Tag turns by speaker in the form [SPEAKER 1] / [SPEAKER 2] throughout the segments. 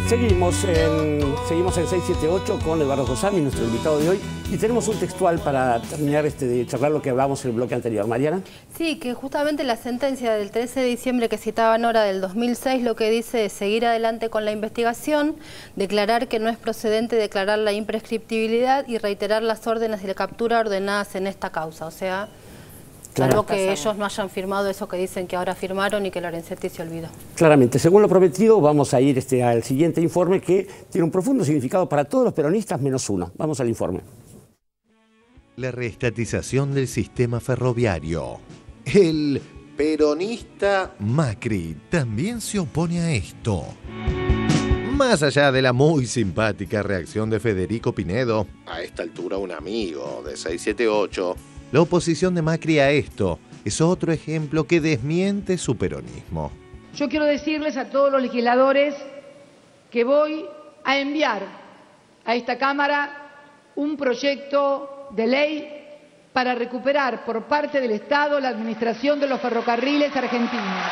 [SPEAKER 1] Seguimos en 678 con Eduardo Gosami, nuestro invitado de hoy, y tenemos un textual para terminar de charlar lo que hablábamos en el bloque anterior. Mariana.
[SPEAKER 2] Sí, que justamente la sentencia del 13 de diciembre que citaban ahora del 2006 lo que dice es seguir adelante con la investigación, declarar que no es procedente declarar la imprescriptibilidad y reiterar las órdenes de captura ordenadas en esta causa, o sea... Salvo que ellos no hayan firmado eso que dicen que ahora firmaron y que Lorenzetti se olvidó. Claramente, según lo prometido, vamos a ir al siguiente informe que tiene un profundo significado para todos los peronistas menos uno. Vamos al informe.
[SPEAKER 3] La reestatización del sistema ferroviario. El peronista Macri también se opone a esto. Más allá de la muy simpática reacción de Federico Pinedo, a esta altura un amigo de 678, la oposición de Macri a esto es otro ejemplo que desmiente su peronismo.
[SPEAKER 4] Yo quiero decirles a todos los legisladores que voy a enviar a esta Cámara un proyecto de ley para recuperar por parte del Estado la administración de los ferrocarriles argentinos.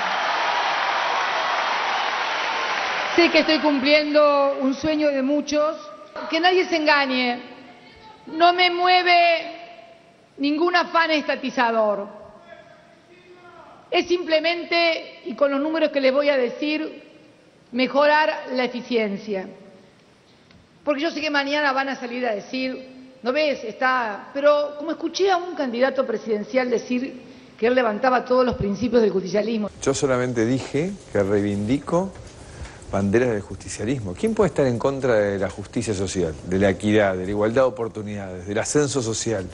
[SPEAKER 4] Sé que estoy cumpliendo un sueño de muchos. Que nadie se engañe. No me mueve ningún afán estatizador. Es simplemente, y con los números que les voy a decir, mejorar la eficiencia. Porque yo sé que mañana van a salir a decir, ¿no ves? Pero como escuché a un candidato presidencial decir que él levantaba todos los principios del justicialismo.
[SPEAKER 5] Yo solamente dije que reivindico banderas del justicialismo. ¿Quién puede estar en contra de la justicia social, de la equidad, de la igualdad de oportunidades, del ascenso social?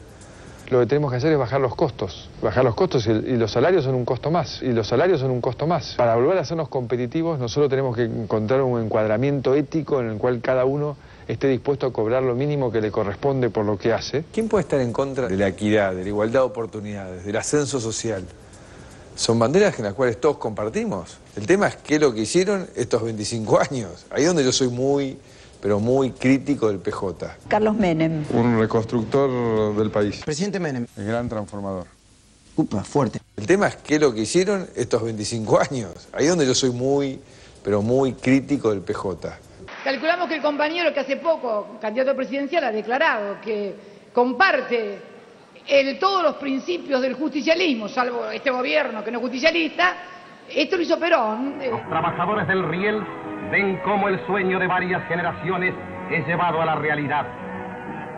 [SPEAKER 6] Lo que tenemos que hacer es bajar los costos y los salarios son un costo más, Para volver a hacernos competitivos, nosotros tenemos que encontrar un encuadramiento ético en el cual cada uno esté dispuesto a cobrar lo mínimo que le corresponde por lo que hace.
[SPEAKER 5] ¿Quién puede estar en contra de la equidad, de la igualdad de oportunidades, del ascenso social? Son banderas en las cuales todos compartimos. El tema es qué es lo que hicieron estos 25 años. Ahí es donde yo soy muy crítico del PJ.
[SPEAKER 7] Carlos Menem.
[SPEAKER 6] Un reconstructor del país.
[SPEAKER 7] Presidente Menem.
[SPEAKER 6] El gran transformador.
[SPEAKER 7] Upa, fuerte.
[SPEAKER 5] El tema es qué es lo que hicieron estos 25 años. Ahí es donde yo soy muy crítico del PJ.
[SPEAKER 4] Calculamos que el compañero que hace poco, candidato presidencial, ha declarado que comparte todos los principios del justicialismo, salvo este gobierno que no es justicialista. Esto lo hizo Perón.
[SPEAKER 8] Los trabajadores del riel ven cómo el sueño de varias generaciones es llevado a la realidad.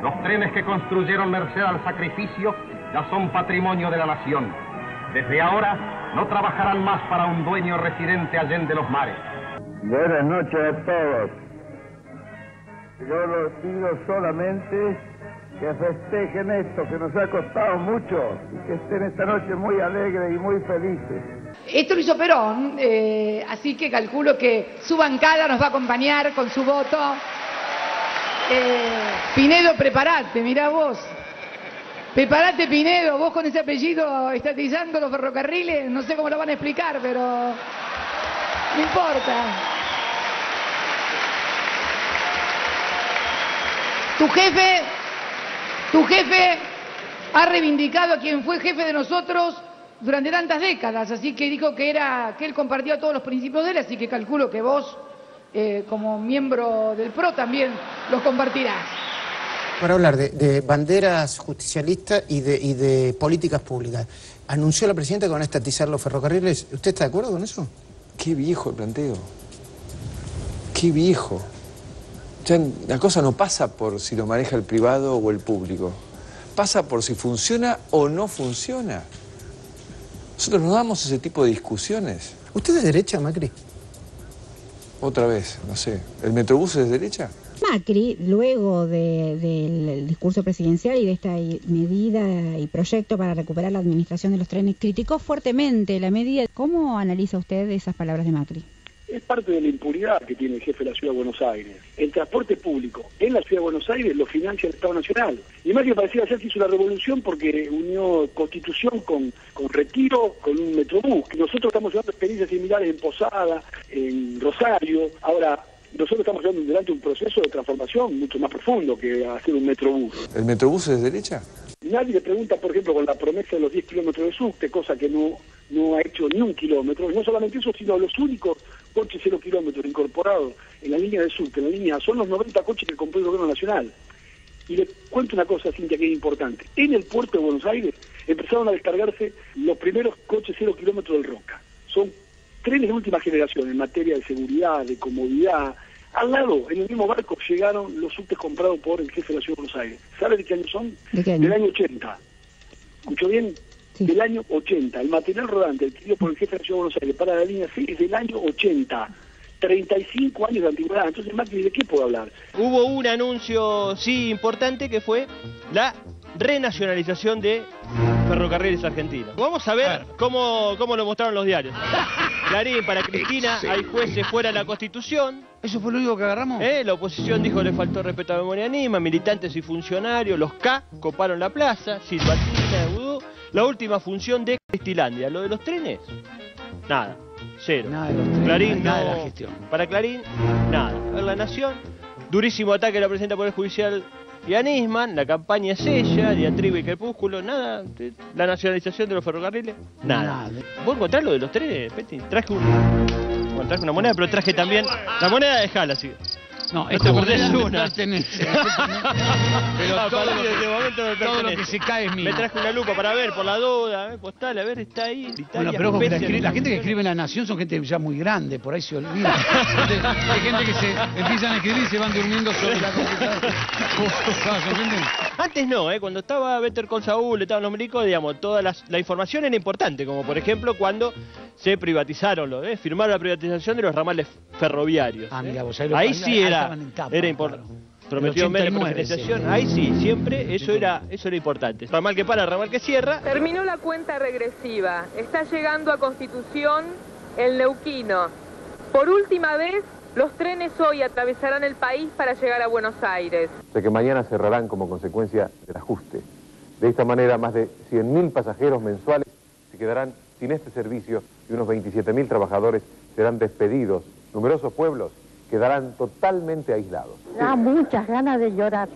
[SPEAKER 8] Los trenes que construyeron merced al sacrificio ya son patrimonio de la nación. Desde ahora no trabajarán más para un dueño residente allende los mares.
[SPEAKER 9] Buenas noches a todos. Yo les pido solamente que festejen esto, que nos ha costado mucho, y que estén esta noche muy alegres y muy felices.
[SPEAKER 4] Esto lo hizo Perón, así que calculo que su bancada nos va a acompañar con su voto. Pinedo, preparate, mirá vos. Preparate, Pinedo, vos con ese apellido estatizando los ferrocarriles, no sé cómo lo van a explicar, pero no importa. Tu jefe ha reivindicado a quien fue jefe de nosotros durante tantas décadas, así que dijo que él compartía todos los principios de él, así que calculo que vos, como miembro del PRO, también los compartirás.
[SPEAKER 7] Para hablar de banderas justicialistas y de políticas públicas, anunció la presidenta que van a estatizar los ferrocarriles. ¿Usted está de acuerdo con eso?
[SPEAKER 5] Qué viejo el planteo. Qué viejo. Ya la cosa no pasa por si lo maneja el privado o el público. Pasa por si funciona o no funciona. Nosotros no damos ese tipo de discusiones.
[SPEAKER 7] ¿Usted es de derecha, Macri?
[SPEAKER 5] Otra vez, no sé. ¿El Metrobús es de derecha?
[SPEAKER 10] Macri, luego del discurso presidencial y de esta medida y proyecto para recuperar la administración de los trenes, criticó fuertemente la medida. ¿Cómo analiza usted esas palabras de Macri?
[SPEAKER 11] Es parte de la impunidad que tiene el jefe de la Ciudad de Buenos Aires. El transporte público en la Ciudad de Buenos Aires lo financia el Estado Nacional. Y Macri parecía ser que hizo la revolución porque unió Constitución con Retiro, con un Metrobús. Nosotros estamos llevando experiencias similares en Posada, en Rosario. Ahora, nosotros estamos llevando delante un proceso de transformación mucho más profundo que hacer un Metrobús.
[SPEAKER 5] ¿El Metrobús es de derecha?
[SPEAKER 11] Nadie le pregunta, por ejemplo, con la promesa de los 10 kilómetros de subte, cosa que no ha hecho ni un kilómetro. Y no solamente eso, sino los únicos coches 0 kilómetros incorporados en la línea del sur, que en la línea son los 90 coches que compró el gobierno nacional. Y le cuento una cosa, Cintia, que es importante. En el puerto de Buenos Aires empezaron a descargarse los primeros coches 0 kilómetros del Roca. Son trenes de última generación en materia de seguridad, de comodidad. Al lado, en el mismo barco, llegaron los subtes comprados por el jefe de la Ciudad de Buenos Aires. ¿Sabe de qué año son?
[SPEAKER 10] ¿De qué año?
[SPEAKER 11] Del año 80. ¿Escuchó bien? Sí. Del año 80. El material rodante adquirido por el jefe de la Ciudad de Buenos Aires para la línea C es del año 80. 35 años de antigüedad. Entonces, Macri, ¿de qué puedo hablar?
[SPEAKER 12] Hubo un anuncio, sí, importante, que fue la renacionalización de Ferrocarriles Argentinos. Vamos a ver cómo lo mostraron los diarios. Clarín, para Cristina, hay jueces fuera de la Constitución.
[SPEAKER 13] ¿Eso fue lo único que agarramos?
[SPEAKER 12] La oposición dijo le faltó respeto a la memoria anima, militantes y funcionarios, los K coparon la plaza, silbatina, vudú. La última función de Cristilandia, lo de los trenes, nada, cero.
[SPEAKER 13] Nada de los trenes,
[SPEAKER 12] Clarín,
[SPEAKER 13] nada de
[SPEAKER 12] no,
[SPEAKER 13] la gestión.
[SPEAKER 12] Para Clarín, nada. A ver, La Nación, durísimo ataque a la presidenta del Poder Judicial y a Nisman, la campaña es ella, diatriba y crepúsculo, nada. La nacionalización de los ferrocarriles, nada. ¿Vos encontrás lo de los trenes, Peti? Traje una moneda, pero traje también la moneda de Jala, así.
[SPEAKER 13] No,
[SPEAKER 12] esta
[SPEAKER 13] moneda
[SPEAKER 12] es
[SPEAKER 13] me
[SPEAKER 12] una.
[SPEAKER 13] pertenece. Pero todo lo que se cae es mío.
[SPEAKER 12] Me traje una lupa para ver, por la duda, postal, a ver, está ahí.
[SPEAKER 13] Bueno, pero ojo que la gente que escribe en La Nación son gente ya muy grande, por ahí se olvida. Hay gente que se empiezan a escribir y se van durmiendo sobre la computadora.
[SPEAKER 12] Antes no, cuando estaba Better Call Saul, estaban los milicos, digamos, toda la información era importante, como por ejemplo cuando se privatizaron, firmaron la privatización de los ramales ferroviarios.
[SPEAKER 13] Ah, mira, vos
[SPEAKER 12] ahí sí era importante. Prometió Menem privatización, ahí sí, siempre eso era importante. Ramal que para, ramal que cierra.
[SPEAKER 14] Terminó la cuenta regresiva, está llegando a Constitución el Neuquino. Por última vez, los trenes hoy atravesarán el país para llegar a Buenos Aires.
[SPEAKER 15] O sea que mañana cerrarán como consecuencia del ajuste. De esta manera, más de 100.000 pasajeros mensuales se quedarán sin este servicio y unos 27.000 trabajadores serán despedidos. Numerosos pueblos quedarán totalmente aislados.
[SPEAKER 16] Da muchas ganas de llorar.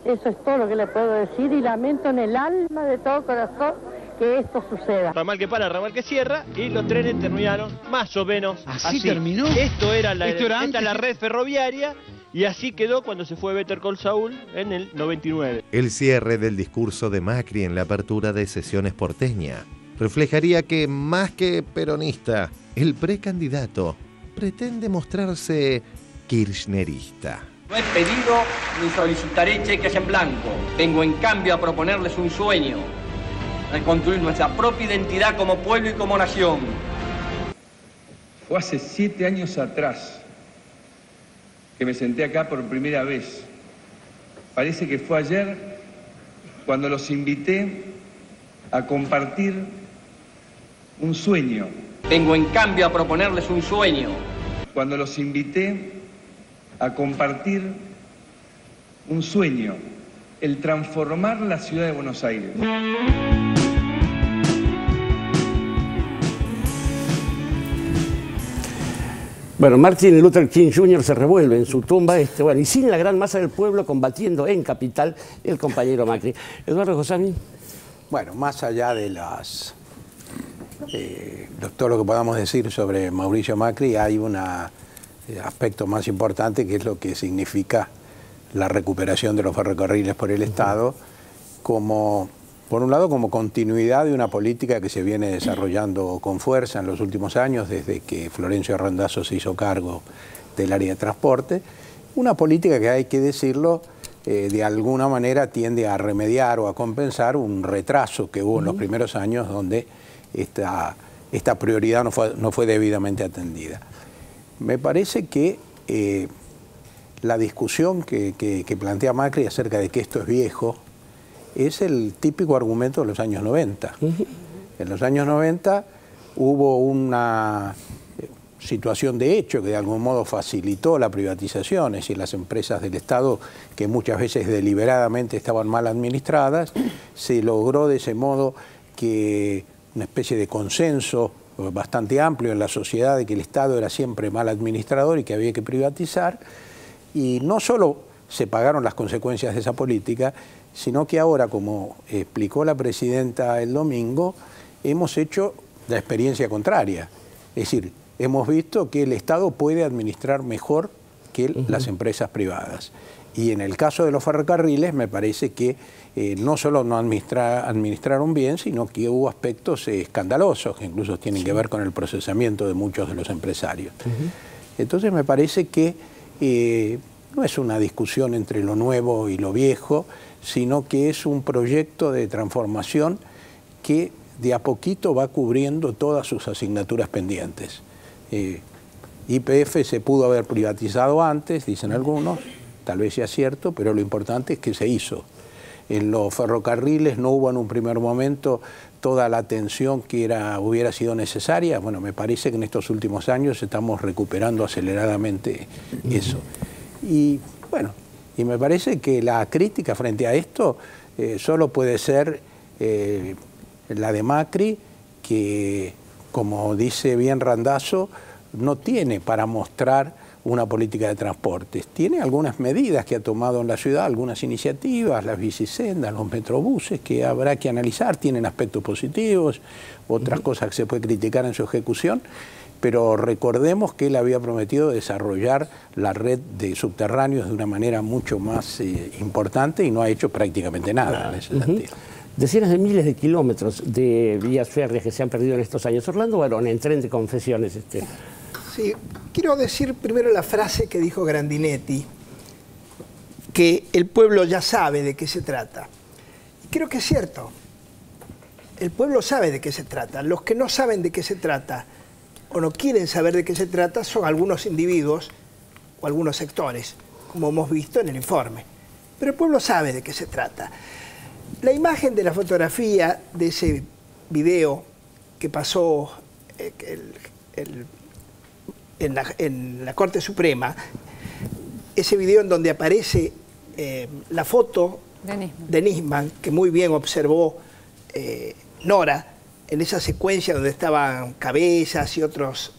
[SPEAKER 16] Eso es todo lo que le puedo decir y lamento en el alma de todo corazón que esto suceda.
[SPEAKER 12] Ramal que para, ramal que cierra y los trenes terminaron más o menos así.
[SPEAKER 13] ¿Terminó?
[SPEAKER 12] Esta era la red ferroviaria y así quedó cuando se fue Better Call Saul en el 99.
[SPEAKER 3] El cierre del discurso de Macri en la apertura de sesiones porteña reflejaría que, más que peronista, el precandidato pretende mostrarse kirchnerista.
[SPEAKER 17] No he pedido ni solicitaré cheques en blanco. Vengo en cambio a proponerles un sueño: reconstruir nuestra propia identidad como pueblo y como nación.
[SPEAKER 18] Fue hace 7 años atrás que me senté acá por primera vez. Parece que fue ayer cuando los invité a compartir un sueño.
[SPEAKER 17] Vengo en cambio a proponerles un sueño.
[SPEAKER 18] Cuando los invité a compartir un sueño, el transformar la ciudad de Buenos Aires.
[SPEAKER 1] Bueno, Martin Luther King Jr. se revuelve en su tumba, y sin la gran masa del pueblo combatiendo en Capital el compañero Macri. Eduardo Josami.
[SPEAKER 7] Bueno, más allá de todo lo que podamos decir sobre Mauricio Macri, hay un aspecto más importante, que es lo que significa la recuperación de los ferrocarriles por el Estado, como, por un lado, como continuidad de una política que se viene desarrollando con fuerza en los últimos años, desde que Florencio Randazzo se hizo cargo del área de transporte, una política que, hay que decirlo, de alguna manera tiende a remediar o a compensar un retraso que hubo en los primeros años, donde esta prioridad no fue debidamente atendida. Me parece que la discusión que plantea Macri acerca de que esto es viejo es el típico argumento de los años 90. En los años 90 hubo una situación de hecho que de algún modo facilitó la privatización, es decir, las empresas del Estado, que muchas veces deliberadamente estaban mal administradas, se logró de ese modo que una especie de consenso bastante amplio en la sociedad de que el Estado era siempre mal administrador y que había que privatizar, y no solo se pagaron las consecuencias de esa política, sino que ahora, como explicó la presidenta el domingo, hemos hecho la experiencia contraria. Es decir, hemos visto que el Estado puede administrar mejor que las empresas privadas. Y en el caso de los ferrocarriles me parece que no solo no administraron bien, sino que hubo aspectos escandalosos que incluso tienen que ver con el procesamiento de muchos de los empresarios. Entonces me parece que no es una discusión entre lo nuevo y lo viejo, sino que es un proyecto de transformación que de a poquito va cubriendo todas sus asignaturas pendientes. YPF se pudo haber privatizado antes, dicen algunos, tal vez sea cierto, pero lo importante es que se hizo. En los ferrocarriles no hubo en un primer momento toda la atención que hubiera sido necesaria. Bueno, me parece que en estos últimos años estamos recuperando aceleradamente eso. Y bueno, y me parece que la crítica frente a esto solo puede ser la de Macri, que, como dice bien Randazzo, no tiene para mostrar una política de transportes. Tiene algunas medidas que ha tomado en la ciudad, algunas iniciativas, las bicisendas, los metrobuses, que habrá que analizar, tienen aspectos positivos, otras cosas que se puede criticar en su ejecución, pero recordemos que él había prometido desarrollar la red de subterráneos de una manera mucho más importante y no ha hecho prácticamente nada en ese sentido.
[SPEAKER 1] Decenas de miles de kilómetros de vías férreas que se han perdido en estos años. Orlando Barón, en Tren de Confesiones.
[SPEAKER 19] Sí, quiero decir primero la frase que dijo Grandinetti, que el pueblo ya sabe de qué se trata. Creo que es cierto. El pueblo sabe de qué se trata. Los que no saben de qué se trata o no quieren saber de qué se trata son algunos individuos o algunos sectores, como hemos visto en el informe. Pero el pueblo sabe de qué se trata. La imagen de la fotografía de ese video que pasó en la Corte Suprema, ese video en donde aparece la foto de Nisman, que muy bien observó Nora, en esa secuencia donde estaban cabezas y otras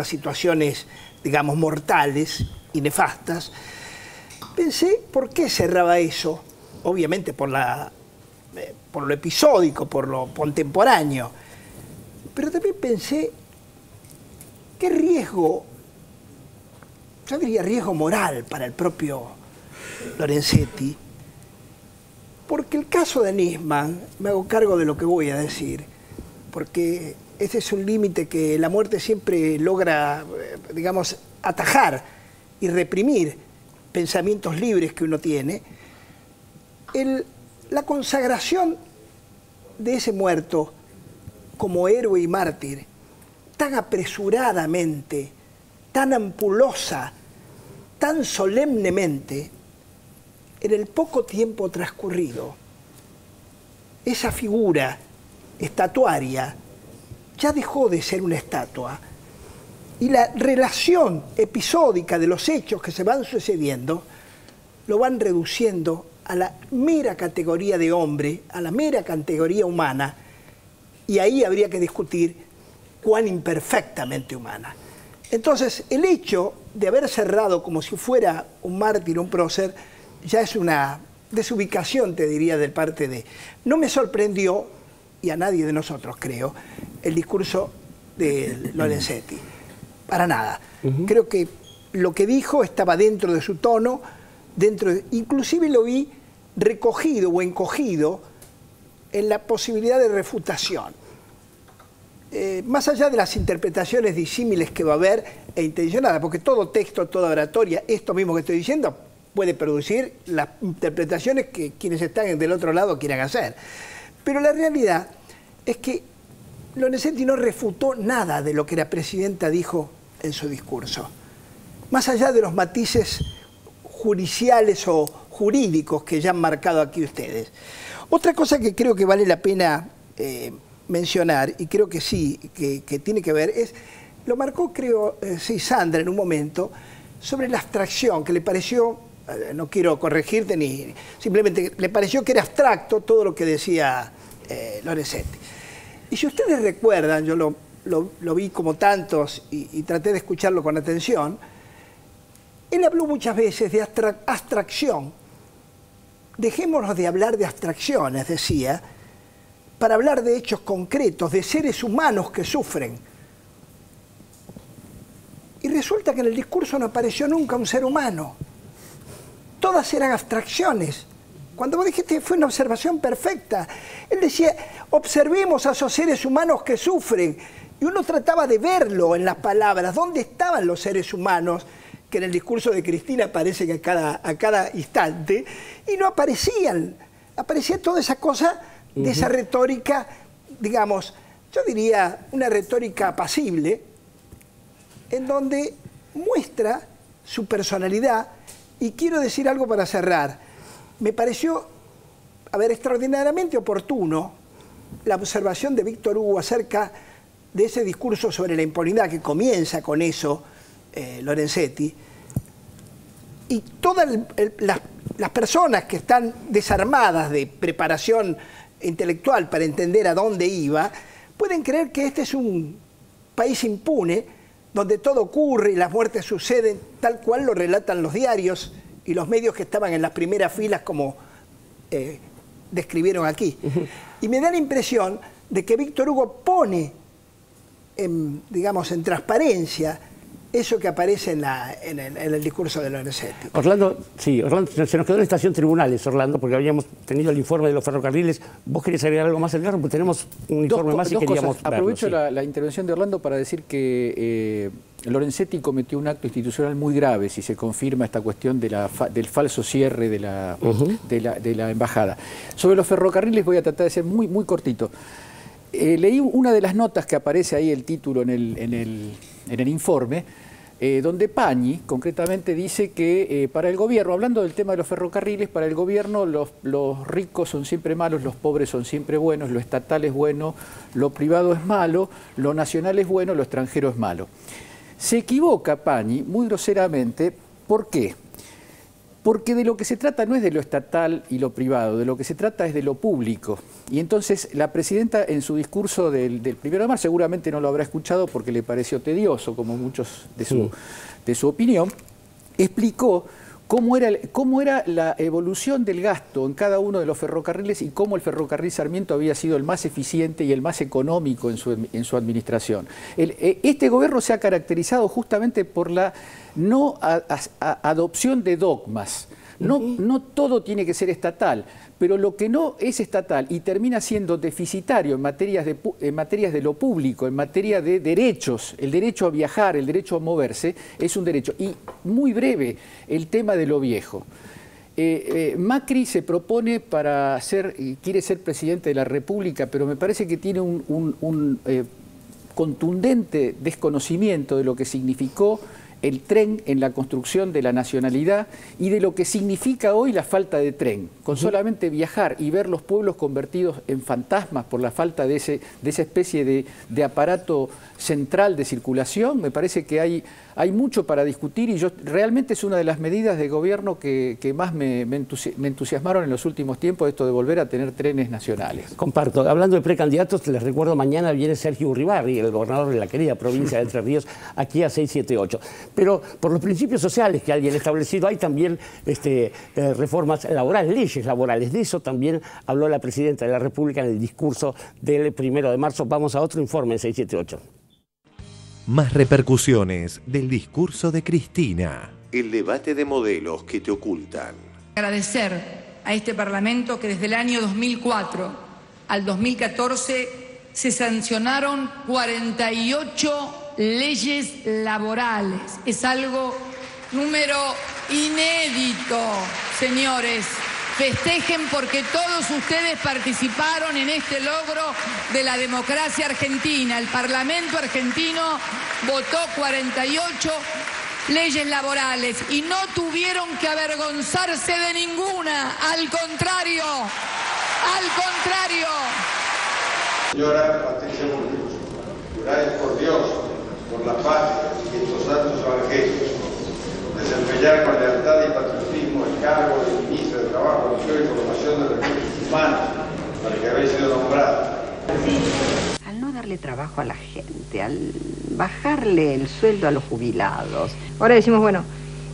[SPEAKER 19] situaciones, digamos, mortales y nefastas, pensé, ¿por qué cerraba eso? Obviamente por lo episódico, por lo contemporáneo, pero también pensé, ¿qué riesgo? Yo diría riesgo moral para el propio Lorenzetti, porque el caso de Nisman, me hago cargo de lo que voy a decir, porque ese es un límite que la muerte siempre logra, digamos, atajar y reprimir pensamientos libres que uno tiene. La consagración de ese muerto como héroe y mártir, tan apresuradamente, tan ampulosa, tan solemnemente, en el poco tiempo transcurrido, esa figura estatuaria ya dejó de ser una estatua y la relación episódica de los hechos que se van sucediendo lo van reduciendo a la mera categoría de hombre, a la mera categoría humana, y ahí habría que discutir cuán imperfectamente humana. Entonces, el hecho de haber cerrado como si fuera un mártir, un prócer, ya es una desubicación, te diría, de parte de... No me sorprendió, y a nadie de nosotros creo, el discurso de Lorenzetti. Para nada. Creo que lo que dijo estaba dentro de su tono, inclusive lo vi recogido o encogido en la posibilidad de refutación. Más allá de las interpretaciones disímiles que va a haber e intencionadas, porque todo texto, toda oratoria, esto mismo que estoy diciendo, puede producir las interpretaciones que quienes están del otro lado quieran hacer. Pero la realidad es que Lorenzetti no refutó nada de lo que la presidenta dijo en su discurso. Más allá de los matices judiciales o jurídicos que ya han marcado aquí ustedes. Otra cosa que creo que vale la pena mencionar, y creo que sí, que tiene que ver, lo marcó, creo, sí, Sandra en un momento, sobre la abstracción, que le pareció, no quiero corregirte, ni simplemente le pareció que era abstracto todo lo que decía Lorenzetti. Y si ustedes recuerdan, yo lo vi como tantos y traté de escucharlo con atención, él habló muchas veces de abstracción. Dejémonos de hablar de abstracciones, decía, para hablar de hechos concretos, de seres humanos que sufren. resulta que en el discurso no apareció nunca un ser humano. Todas eran abstracciones. Cuando vos dijiste, fue una observación perfecta. Él decía, observemos a esos seres humanos que sufren. Y uno trataba de verlo en las palabras. ¿Dónde estaban los seres humanos? Que en el discurso de Cristina aparecen a cada instante. Y no aparecían. Aparecía toda esa cosa de esa retórica, digamos, yo diría una retórica apacible, en donde muestra su personalidad. Y quiero decir algo para cerrar. Me pareció, extraordinariamente oportuno la observación de Víctor Hugo acerca de ese discurso sobre la impunidad que comienza con eso, Lorenzetti. Y todas las personas que están desarmadas de preparación intelectual para entender a dónde iba, pueden creer que este es un país impune, donde todo ocurre y las muertes suceden tal cual lo relatan los diarios y los medios que estaban en las primeras filas como describieron aquí. Y me da la impresión de que Víctor Hugo pone, digamos, en transparencia eso que aparece en el discurso de Lorenzetti.
[SPEAKER 1] Orlando, sí, Orlando, se nos quedó la estación Tribunales, Orlando, porque habíamos tenido el informe de los ferrocarriles. ¿Vos querés agregar algo más, Edgar? Porque tenemos un informe más y queríamos verlo.
[SPEAKER 20] Aprovecho la intervención de Orlando para decir que Lorenzetti cometió un acto institucional muy grave si se confirma esta cuestión del falso cierre de la embajada. Sobre los ferrocarriles voy a tratar de ser muy cortito. Leí una de las notas que aparece ahí, el título en el informe, donde Pañi concretamente dice que para el gobierno, hablando del tema de los ferrocarriles, para el gobierno los ricos son siempre malos, los pobres son siempre buenos, lo estatal es bueno, lo privado es malo, lo nacional es bueno, lo extranjero es malo. Se equivoca Pañi muy groseramente. ¿Por qué? Porque de lo que se trata no es de lo estatal y lo privado, de lo que se trata es de lo público. Y entonces la presidenta en su discurso del 1 de marzo, seguramente no lo habrá escuchado porque le pareció tedioso, como muchos de su opinión, explicó cómo era la evolución del gasto en cada uno de los ferrocarriles y cómo el ferrocarril Sarmiento había sido el más eficiente y el más económico en su administración. Este gobierno se ha caracterizado justamente por la no adopción de dogmas. No todo tiene que ser estatal, pero lo que no es estatal y termina siendo deficitario en materias de lo público, en materia de derechos, el derecho a viajar, el derecho a moverse, es un derecho. Y muy breve, el tema de lo viejo. Macri se propone quiere ser presidente de la República, pero me parece que tiene un contundente desconocimiento de lo que significó el tren en la construcción de la nacionalidad y de lo que significa hoy la falta de tren. Con solamente viajar y ver los pueblos convertidos en fantasmas por la falta de esa especie de aparato central de circulación, me parece que hay mucho para discutir y realmente es una de las medidas de gobierno que más me entusiasmaron en los últimos tiempos, esto de volver a tener trenes nacionales.
[SPEAKER 1] Comparto. Hablando de precandidatos, les recuerdo, mañana viene Sergio Uribarri, el gobernador de la querida provincia de Entre Ríos, aquí a 678. Pero por los principios sociales que alguien ha establecido, hay también reformas laborales, leyes laborales. De eso también habló la presidenta de la República en el discurso del 1 de marzo. Vamos a otro informe en 678.
[SPEAKER 3] Más repercusiones del discurso de Cristina. El debate de modelos que te ocultan.
[SPEAKER 4] Agradecer a este Parlamento que desde el año 2004 al 2014 se sancionaron 48 leyes laborales. Es algo número inédito, señores. Festejen porque todos ustedes participaron en este logro de la democracia argentina. El Parlamento argentino votó 48 leyes laborales y no tuvieron que avergonzarse de ninguna. Al contrario, al contrario.
[SPEAKER 21] Señora Patricia Bullrich, juráis por Dios, por la paz y estos santos evangelios, desempeñar con lealtad y patriotismo el cargo de ministro de Trabajo, Empleo y Formación de Recursos Humanos, para el que habéis sido nombrado.
[SPEAKER 22] Al no darle trabajo a la gente, al bajarle el sueldo a los jubilados.
[SPEAKER 23] Ahora decimos, bueno,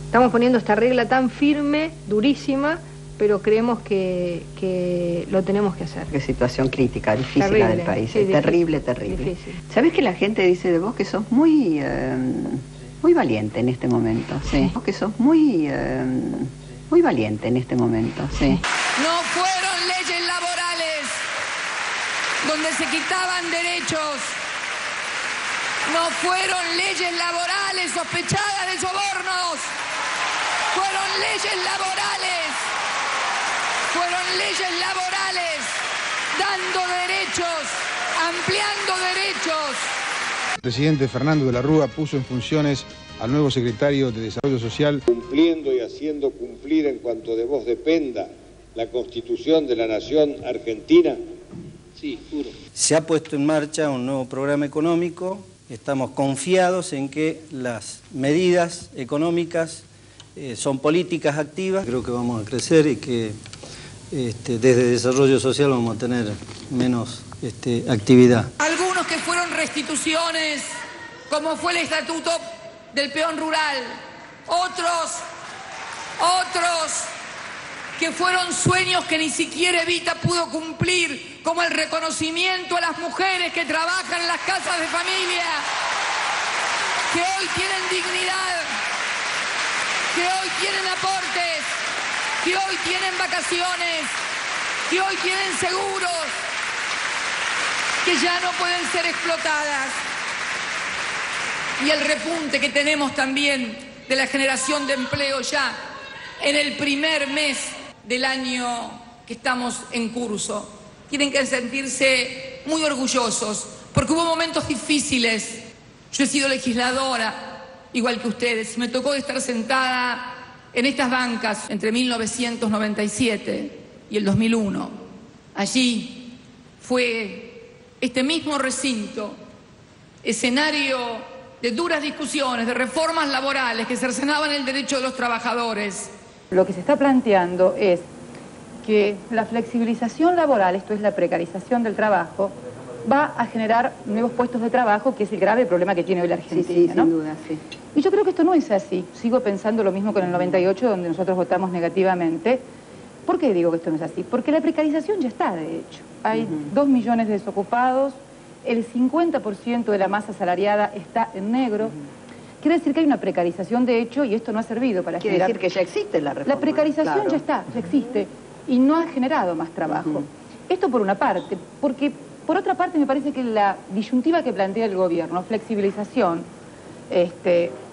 [SPEAKER 23] estamos poniendo esta regla tan firme, durísima, pero creemos que lo tenemos que hacer.
[SPEAKER 22] Qué situación crítica, difícil
[SPEAKER 23] terrible,
[SPEAKER 22] del país,
[SPEAKER 23] sí,
[SPEAKER 22] terrible, terrible.
[SPEAKER 23] Difícil.
[SPEAKER 22] ¿Sabés que la gente dice de vos que sos muy muy valiente en este momento, sí. Que sos muy valiente en este momento, sí.
[SPEAKER 4] No fueron leyes laborales donde se quitaban derechos. No fueron leyes laborales sospechadas de sobornos. Fueron leyes laborales. Fueron leyes laborales dando derechos, ampliando derechos.
[SPEAKER 2] El presidente Fernando de la Rúa puso en funciones al nuevo secretario de Desarrollo Social.
[SPEAKER 21] Cumpliendo y haciendo cumplir en cuanto de vos dependa la Constitución de la Nación Argentina. Sí, juro.
[SPEAKER 6] Se ha puesto en marcha un nuevo programa económico. Estamos confiados en que las medidas económicas son políticas activas. Creo que vamos a crecer y que desde Desarrollo Social vamos a tener menos actividad.
[SPEAKER 4] Algunos que fueron restituciones, como fue el Estatuto del Peón Rural. Otros que fueron sueños que ni siquiera Evita pudo cumplir, como el reconocimiento a las mujeres que trabajan en las casas de familia, que hoy tienen dignidad, que hoy tienen aportes, que hoy tienen vacaciones, que hoy tienen seguros, que ya no pueden ser explotadas. Y el repunte que tenemos también de la generación de empleo ya en el primer mes del año que estamos en curso. Tienen que sentirse muy orgullosos, porque hubo momentos difíciles. Yo he sido legisladora, igual que ustedes. Me tocó estar sentada en estas bancas entre 1997 y el 2001. Allí fue este mismo recinto, escenario de duras discusiones, de reformas laborales que cercenaban el derecho de los trabajadores.
[SPEAKER 8] Lo que se está planteando es que la flexibilización laboral, esto es la precarización del trabajo, va a generar nuevos puestos de trabajo, que es el grave problema que tiene hoy la Argentina, ¿no?
[SPEAKER 22] Sin duda, sí.
[SPEAKER 8] Y yo creo que esto no es así. Sigo pensando lo mismo con el 98, donde nosotros votamos negativamente. ¿Por qué digo que esto no es así? Porque la precarización ya está, de hecho. Hay 2 millones de desocupados, el 50% de la masa asalariada está en negro. Quiere decir que hay una precarización de hecho y esto no ha servido para generar...
[SPEAKER 22] Quiere decir que ya existe la reforma.
[SPEAKER 8] La precarización
[SPEAKER 22] claro.
[SPEAKER 8] Ya está, ya existe y no ha generado más trabajo. Esto por una parte, porque por otra parte me parece que la disyuntiva que plantea el gobierno, flexibilización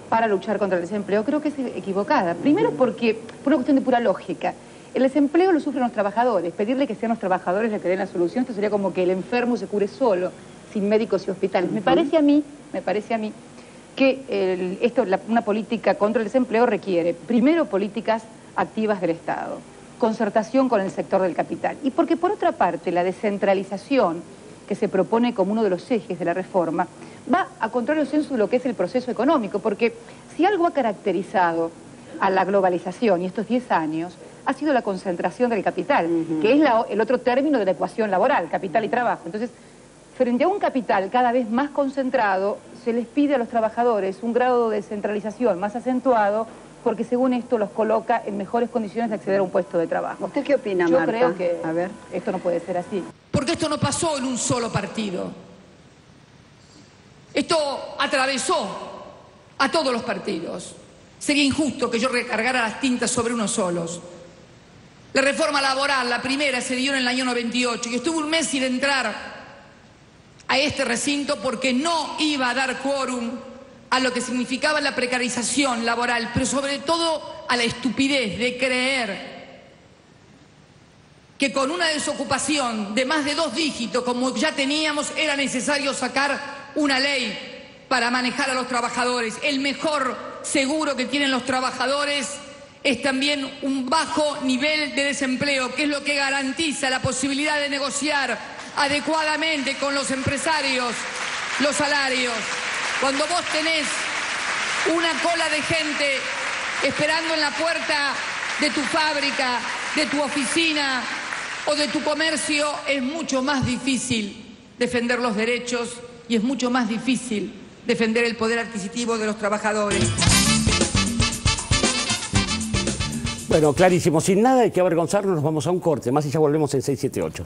[SPEAKER 8] para luchar contra el desempleo, creo que es equivocada. Primero porque, por una cuestión de pura lógica, el desempleo lo sufren los trabajadores. Pedirle que sean los trabajadores los que den la solución, esto sería como que el enfermo se cure solo, sin médicos y hospitales. Me parece a mí que una política contra el desempleo requiere, primero, políticas activas del Estado, concertación con el sector del capital. Y porque, por otra parte, la descentralización que se propone como uno de los ejes de la reforma va a contrario sensu de lo que es el proceso económico, porque si algo ha caracterizado a la globalización y estos 10 años ha sido la concentración del capital, que es el otro término de la ecuación laboral, capital y trabajo. Entonces, frente a un capital cada vez más concentrado, se les pide a los trabajadores un grado de descentralización más acentuado, porque según esto los coloca en mejores condiciones de acceder a un puesto de trabajo.
[SPEAKER 22] ¿Usted qué opina,
[SPEAKER 8] Yo
[SPEAKER 22] Marta?
[SPEAKER 8] creo que
[SPEAKER 22] a ver.
[SPEAKER 8] Esto no puede ser así.
[SPEAKER 4] Porque esto no pasó en un solo partido. Esto atravesó a todos los partidos. Sería injusto que yo recargara las tintas sobre unos solos. La reforma laboral, la primera, se dio en el año 98 y estuve un mes sin entrar a este recinto porque no iba a dar quórum a lo que significaba la precarización laboral, pero sobre todo a la estupidez de creer que con una desocupación de más de 2 dígitos, como ya teníamos, era necesario sacar una ley para manejar a los trabajadores. El mejor seguro que tienen los trabajadores es también un bajo nivel de desempleo, que es lo que garantiza la posibilidad de negociar adecuadamente con los empresarios los salarios. Cuando vos tenés una cola de gente esperando en la puerta de tu fábrica, de tu oficina o de tu comercio, es mucho más difícil defender los derechos y es mucho más difícil defender el poder adquisitivo de los trabajadores.
[SPEAKER 1] Bueno, clarísimo. Sin nada de que avergonzarnos, nos vamos a un corte. Más y ya volvemos en 678.